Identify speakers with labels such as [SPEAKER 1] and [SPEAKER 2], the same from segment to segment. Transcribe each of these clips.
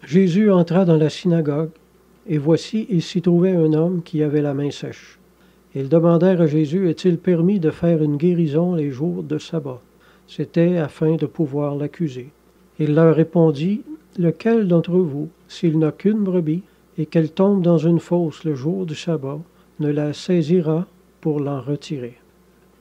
[SPEAKER 1] Jésus entra dans la synagogue, et voici, il s'y trouvait un homme qui avait la main sèche. Ils demandèrent à Jésus, est-il permis de faire une guérison les jours de sabbat? C'était afin de pouvoir l'accuser. Il leur répondit, lequel d'entre vous, s'il n'a qu'une brebis, et qu'elle tombe dans une fosse le jour du sabbat, ne la saisira pour l'en retirer?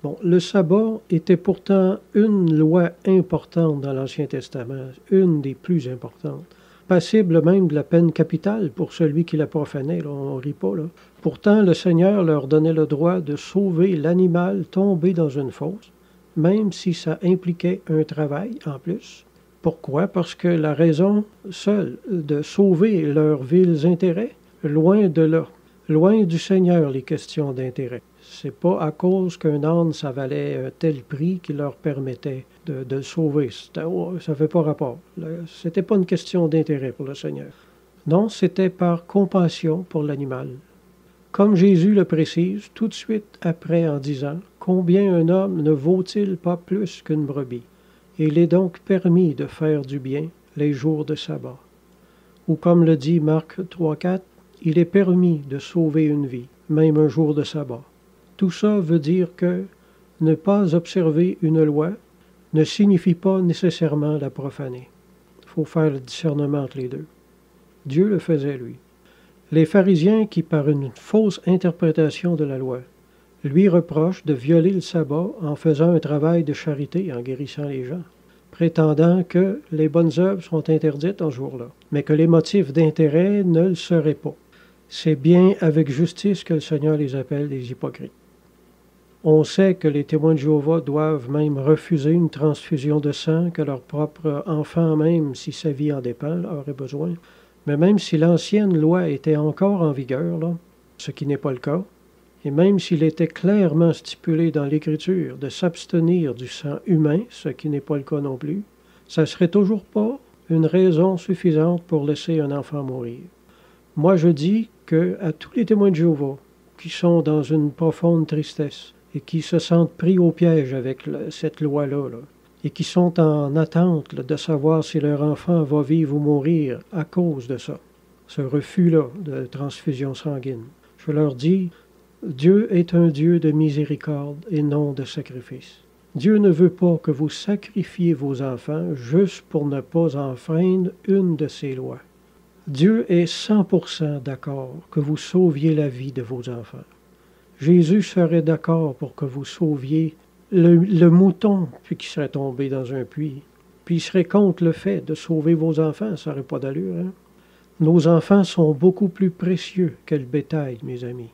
[SPEAKER 1] Bon, le sabbat était pourtant une loi importante dans l'Ancien Testament, une des plus importantes, passible même de la peine capitale pour celui qui la profanait, là, on ne rit pas, là. Pourtant, le Seigneur leur donnait le droit de sauver l'animal tombé dans une fosse, même si ça impliquait un travail en plus. Pourquoi? Parce que la raison seule de sauver leurs vils intérêts, loin de là, loin du Seigneur les questions d'intérêt. C'est pas à cause qu'un âne, ça valait un tel prix qui leur permettait de le sauver. Ça fait pas rapport. C'était pas une question d'intérêt pour le Seigneur. Non, c'était par compassion pour l'animal. Comme Jésus le précise tout de suite après en disant « Combien un homme ne vaut-il pas plus qu'une brebis? Il est donc permis de faire du bien les jours de sabbat. » Ou comme le dit Marc 3,4, « Il est permis de sauver une vie, même un jour de sabbat. » Tout ça veut dire que ne pas observer une loi ne signifie pas nécessairement la profaner. Il faut faire le discernement entre les deux. Dieu le faisait, lui. Les pharisiens qui, par une fausse interprétation de la loi, lui reprochent de violer le sabbat en faisant un travail de charité, en guérissant les gens, prétendant que les bonnes œuvres sont interdites en ce jour-là, mais que les motifs d'intérêt ne le seraient pas. C'est bien avec justice que le Seigneur les appelle des hypocrites. On sait que les témoins de Jéhovah doivent même refuser une transfusion de sang que leur propre enfant, même si sa vie en dépend, aurait besoin. Mais même si l'ancienne loi était encore en vigueur, là, ce qui n'est pas le cas, et même s'il était clairement stipulé dans l'Écriture de s'abstenir du sang humain, ce qui n'est pas le cas non plus, ça ne serait toujours pas une raison suffisante pour laisser un enfant mourir. Moi, je dis que à tous les témoins de Jéhovah qui sont dans une profonde tristesse et qui se sentent pris au piège avec cette loi-là, et qui sont en attente de savoir si leur enfant va vivre ou mourir à cause de ça, ce refus-là de transfusion sanguine. Je leur dis, Dieu est un Dieu de miséricorde et non de sacrifice. Dieu ne veut pas que vous sacrifiez vos enfants juste pour ne pas enfreindre une de ses lois. Dieu est 100% d'accord que vous sauviez la vie de vos enfants. Jésus serait d'accord pour que vous sauviez le mouton qui serait tombé dans un puits. Puis il serait contre le fait de sauver vos enfants, ça n'aurait pas d'allure. Hein? Nos enfants sont beaucoup plus précieux que le bétail, mes amis.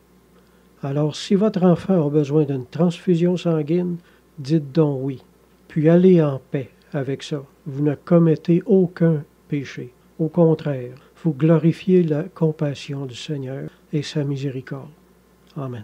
[SPEAKER 1] Alors si votre enfant a besoin d'une transfusion sanguine, dites donc oui. Puis allez en paix avec ça. Vous ne commettez aucun péché. Au contraire, vous glorifiez la compassion du Seigneur et sa miséricorde. Amen.